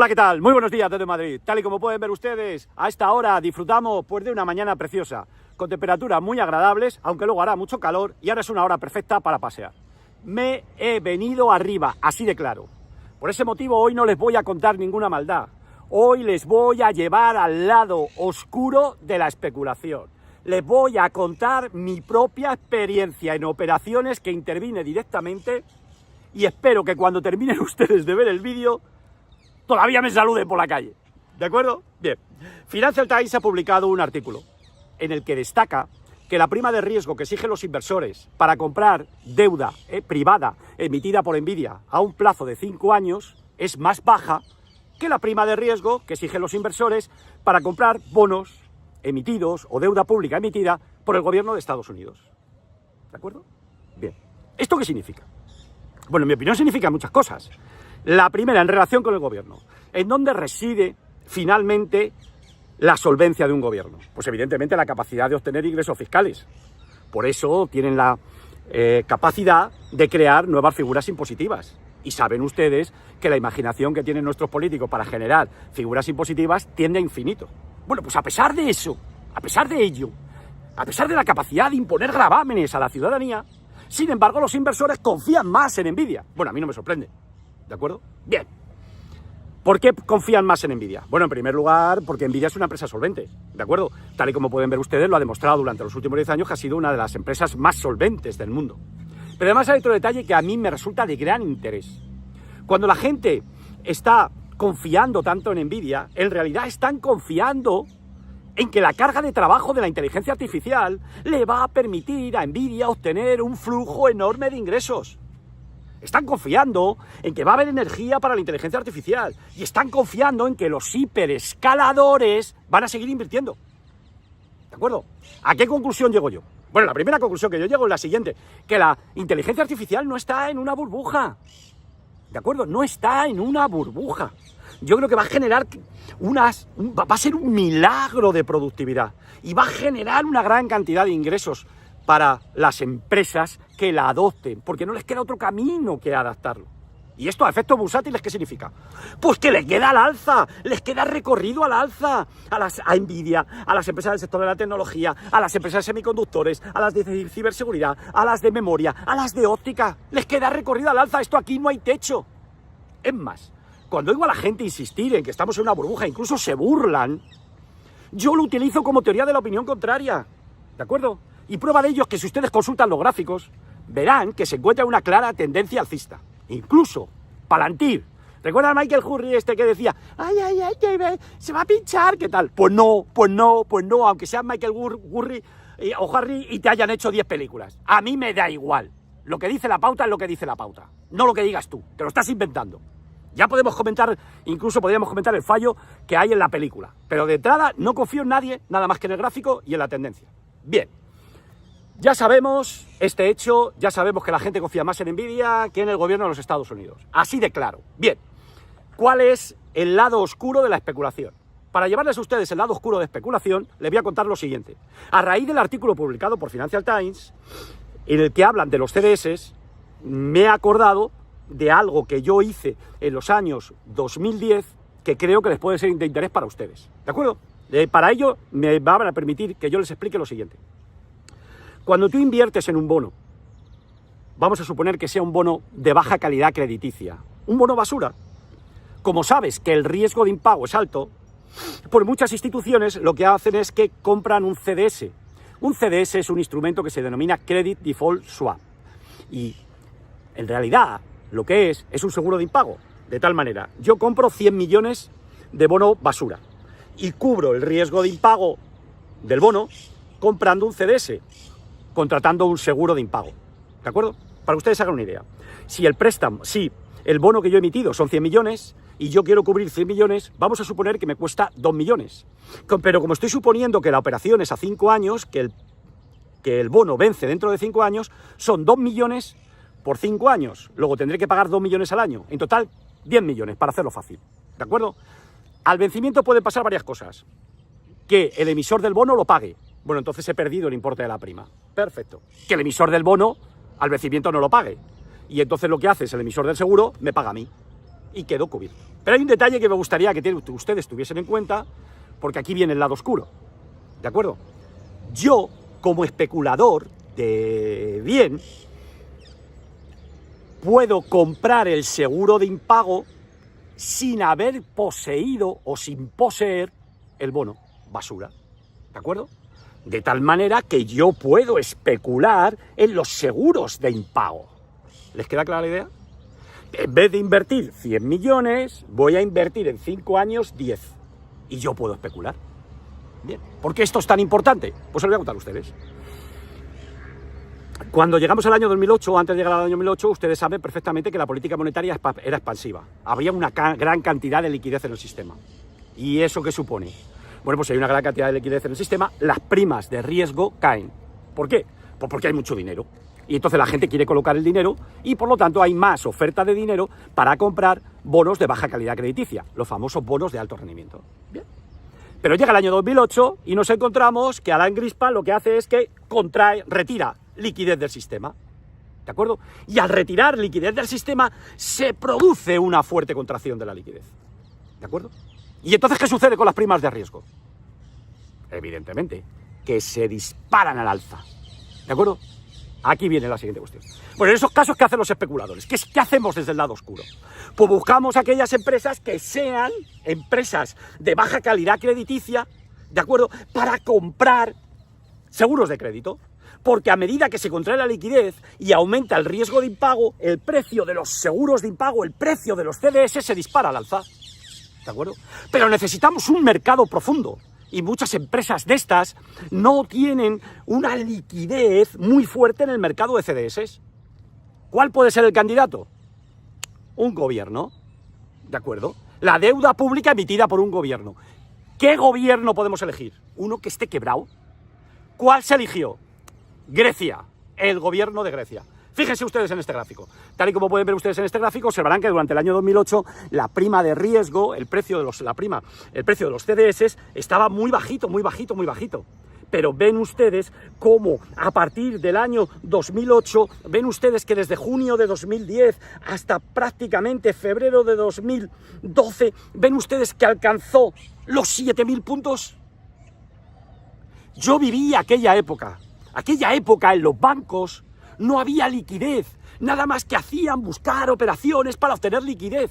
Hola, ¿qué tal? Muy buenos días desde Madrid. Tal y como pueden ver ustedes, a esta hora disfrutamos pues de una mañana preciosa, con temperaturas muy agradables, aunque luego hará mucho calor y ahora es una hora perfecta para pasear. Me he venido arriba, así de claro. Por ese motivo hoy no les voy a contar ninguna maldad. Hoy les voy a llevar al lado oscuro de la especulación. Les voy a contar mi propia experiencia en operaciones que intervine directamente y espero que cuando terminen ustedes de ver el vídeo todavía me saluden por la calle. ¿De acuerdo? Bien. Financial Times ha publicado un artículo en el que destaca que la prima de riesgo que exigen los inversores para comprar deuda privada emitida por Nvidia a un plazo de 5 años es más baja que la prima de riesgo que exigen los inversores para comprar bonos emitidos o deuda pública emitida por el gobierno de Estados Unidos. ¿De acuerdo? Bien. ¿Esto qué significa? Bueno, en mi opinión significa muchas cosas. La primera, en relación con el gobierno. ¿En dónde reside finalmente la solvencia de un gobierno? Pues evidentemente la capacidad de obtener ingresos fiscales. Por eso tienen la capacidad de crear nuevas figuras impositivas. Y saben ustedes que la imaginación que tienen nuestros políticos para generar figuras impositivas tiende a infinito. Bueno, pues a pesar de eso, a pesar de ello, a pesar de la capacidad de imponer gravámenes a la ciudadanía, sin embargo los inversores confían más en Nvidia. Bueno, a mí no me sorprende. ¿De acuerdo? Bien. ¿Por qué confían más en Nvidia? Bueno, en primer lugar, porque Nvidia es una empresa solvente, ¿de acuerdo? Tal y como pueden ver ustedes, lo ha demostrado durante los últimos 10 años que ha sido una de las empresas más solventes del mundo. Pero además hay otro detalle que a mí me resulta de gran interés. Cuando la gente está confiando tanto en Nvidia, en realidad están confiando en que la carga de trabajo de la inteligencia artificial le va a permitir a Nvidia obtener un flujo enorme de ingresos. Están confiando en que va a haber energía para la inteligencia artificial y están confiando en que los hiperescaladores van a seguir invirtiendo. ¿De acuerdo? ¿A qué conclusión llego yo? Bueno, la primera conclusión que yo llego es la siguiente, que la inteligencia artificial no está en una burbuja. ¿De acuerdo? No está en una burbuja. Yo creo que va a generar va a ser un milagro de productividad y va a generar una gran cantidad de ingresos para las empresas que la adopten, porque no les queda otro camino que adaptarlo. ¿Y esto a efectos bursátiles qué significa? Pues que les queda al alza, les queda recorrido al alza a Nvidia, a las empresas del sector de la tecnología, a las empresas de semiconductores, a las de ciberseguridad, a las de memoria, a las de óptica. Les queda recorrido al alza, esto aquí no hay techo. Es más, cuando oigo a la gente insistir en que estamos en una burbuja, incluso se burlan, yo lo utilizo como teoría de la opinión contraria, ¿de acuerdo? Y prueba de ello es que si ustedes consultan los gráficos, verán que se encuentra una clara tendencia alcista. Incluso Palantir. ¿Recuerdan a Michael Burry que decía, ay, que se va a pinchar, qué tal? Pues no, aunque sea Michael Burry o Harry y te hayan hecho 10 películas. A mí me da igual. Lo que dice la pauta es lo que dice la pauta. No lo que digas tú, te lo estás inventando. Ya podemos comentar, incluso podríamos comentar el fallo que hay en la película. Pero de entrada no confío en nadie, nada más que en el gráfico y en la tendencia. Bien. Ya sabemos este hecho, ya sabemos que la gente confía más en Nvidia que en el gobierno de los Estados Unidos. Así de claro. Bien, ¿cuál es el lado oscuro de la especulación? Para llevarles a ustedes el lado oscuro de especulación, les voy a contar lo siguiente. A raíz del artículo publicado por Financial Times, en el que hablan de los CDS, me he acordado de algo que yo hice en los años 2010 que creo que les puede ser de interés para ustedes. ¿De acuerdo? Para ello me van a permitir que yo les explique lo siguiente. Cuando tú inviertes en un bono, vamos a suponer que sea un bono de baja calidad crediticia, un bono basura, como sabes que el riesgo de impago es alto, pues muchas instituciones lo que hacen es que compran un CDS. Un CDS es un instrumento que se denomina Credit Default Swap. Y en realidad lo que es un seguro de impago. De tal manera, yo compro 100 millones de bono basura y cubro el riesgo de impago del bono comprando un CDS, contratando un seguro de impago, ¿de acuerdo? Para que ustedes hagan una idea. Si el bono que yo he emitido son 100 millones y yo quiero cubrir 100 millones, vamos a suponer que me cuesta 2 millones. Pero como estoy suponiendo que la operación es a 5 años, que el bono vence dentro de 5 años, son 2 millones por 5 años. Luego tendré que pagar 2 millones al año. En total, 10 millones, para hacerlo fácil, ¿de acuerdo? Al vencimiento pueden pasar varias cosas. Que el emisor del bono lo pague. Bueno, entonces he perdido el importe de la prima. Perfecto. Que el emisor del bono al vencimiento no lo pague. Y entonces lo que hace es el emisor del seguro me paga a mí. y quedó cubierto. Pero hay un detalle que me gustaría que ustedes tuviesen en cuenta, porque aquí viene el lado oscuro, ¿de acuerdo? Yo, como especulador de bien, puedo comprar el seguro de impago sin haber poseído o sin poseer el bono basura, ¿de acuerdo? De tal manera que yo puedo especular en los seguros de impago. ¿Les queda clara la idea? En vez de invertir 100 millones, voy a invertir en 5 años 10. Y yo puedo especular. Bien. ¿Por qué esto es tan importante? Pues os lo voy a contar a ustedes. Cuando llegamos al año 2008, o antes de llegar al año 2008, ustedes saben perfectamente que la política monetaria era expansiva. Había una gran cantidad de liquidez en el sistema. ¿Y eso qué supone? Bueno, pues si hay una gran cantidad de liquidez en el sistema, las primas de riesgo caen. ¿Por qué? Pues porque hay mucho dinero. Y entonces la gente quiere colocar el dinero y por lo tanto hay más oferta de dinero para comprar bonos de baja calidad crediticia, los famosos bonos de alto rendimiento. Bien. Pero llega el año 2008 y nos encontramos que Alan Greenspan lo que hace es que retira liquidez del sistema. ¿De acuerdo? Y al retirar liquidez del sistema se produce una fuerte contracción de la liquidez. ¿De acuerdo? ¿Y entonces qué sucede con las primas de riesgo? Evidentemente, que se disparan al alza. ¿De acuerdo? Aquí viene la siguiente cuestión. Bueno, en esos casos, ¿qué hacen los especuladores? ¿Qué hacemos desde el lado oscuro? Pues buscamos aquellas empresas que sean empresas de baja calidad crediticia, ¿de acuerdo? Para comprar seguros de crédito. Porque a medida que se contrae la liquidez y aumenta el riesgo de impago, el precio de los seguros de impago, el precio de los CDS se dispara al alza. ¿De acuerdo? Pero necesitamos un mercado profundo. Y muchas empresas de estas no tienen una liquidez muy fuerte en el mercado de CDS. ¿Cuál puede ser el candidato? Un gobierno, ¿de acuerdo? La deuda pública emitida por un gobierno. ¿Qué gobierno podemos elegir? Uno que esté quebrado. ¿Cuál se eligió? Grecia, el gobierno de Grecia. Fíjense ustedes en este gráfico. Tal y como pueden ver ustedes en este gráfico, observarán que durante el año 2008 la prima de riesgo, el precio de los CDS estaba muy bajito, muy bajito, muy bajito. Pero ven ustedes cómo a partir del año 2008, ven ustedes que desde junio de 2010 hasta prácticamente febrero de 2012, ven ustedes que alcanzó los 7.000 puntos. Yo viví aquella época en los bancos. No había liquidez, nada más que hacían buscar operaciones para obtener liquidez,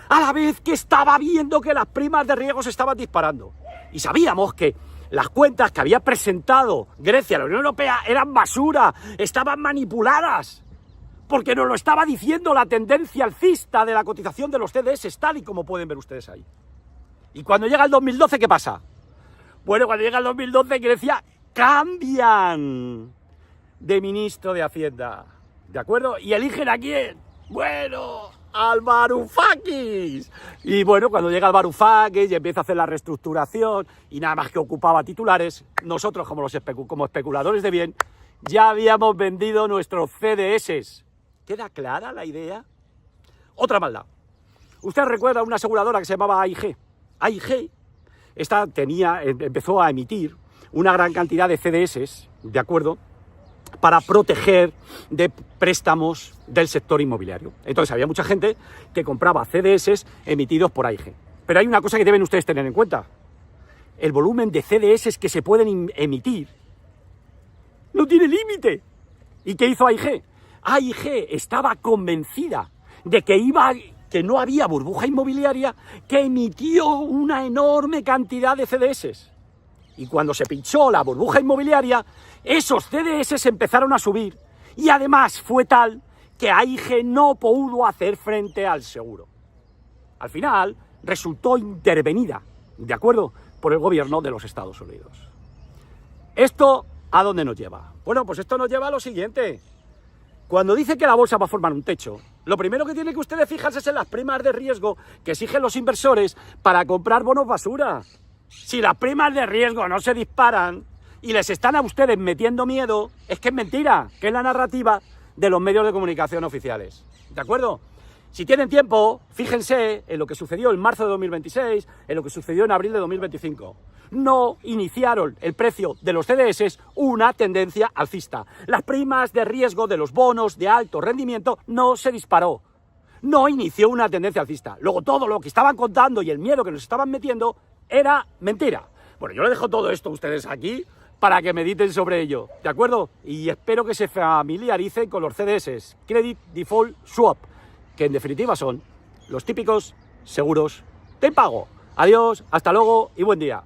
a la vez que estaba viendo que las primas de riesgo se estaban disparando. Y sabíamos que las cuentas que había presentado Grecia a la Unión Europea eran basura, estaban manipuladas, porque nos lo estaba diciendo la tendencia alcista de la cotización de los CDS, tal y como pueden ver ustedes ahí. Y cuando llega el 2012, ¿qué pasa? Bueno, cuando llega el 2012, Grecia cambian de ministro de Hacienda, ¿de acuerdo? ¿Y eligen a quién? Bueno, al Varoufakis. Y bueno, cuando llega el Varoufakis y empieza a hacer la reestructuración y nada más que ocupaba titulares, nosotros como especuladores de bien ya habíamos vendido nuestros CDS. ¿Queda clara la idea? Otra maldad. Usted recuerda una aseguradora que se llamaba AIG. AIG empezó a emitir una gran cantidad de CDS, ¿de acuerdo?, para proteger de préstamos del sector inmobiliario. Entonces había mucha gente que compraba CDS emitidos por AIG. Pero hay una cosa que deben ustedes tener en cuenta. El volumen de CDS que se pueden emitir no tiene límite. ¿Y qué hizo AIG? AIG estaba convencida de que no había burbuja inmobiliaria, que emitió una enorme cantidad de CDS. Y cuando se pinchó la burbuja inmobiliaria, esos CDS empezaron a subir. Y además fue tal que AIG no pudo hacer frente al seguro. Al final, resultó intervenida, ¿de acuerdo?, por el gobierno de los Estados Unidos. ¿Esto a dónde nos lleva? Bueno, pues esto nos lleva a lo siguiente. Cuando dice que la bolsa va a formar un techo, lo primero que tienen que ustedes fijarse es en las primas de riesgo que exigen los inversores para comprar bonos basura. Si las primas de riesgo no se disparan y les están a ustedes metiendo miedo, es que es mentira, que es la narrativa de los medios de comunicación oficiales. ¿De acuerdo? Si tienen tiempo, fíjense en lo que sucedió en marzo de 2026, en lo que sucedió en abril de 2025. No iniciaron el precio de los CDS una tendencia alcista. Las primas de riesgo de los bonos de alto rendimiento no se disparó. no inició una tendencia alcista. Luego todo lo que estaban contando y el miedo que nos estaban metiendo era mentira. Bueno, yo le dejo todo esto a ustedes aquí para que mediten sobre ello, ¿de acuerdo? Y espero que se familiaricen con los CDS, Credit Default Swap, que en definitiva son los típicos seguros de pago. Adiós, hasta luego y buen día.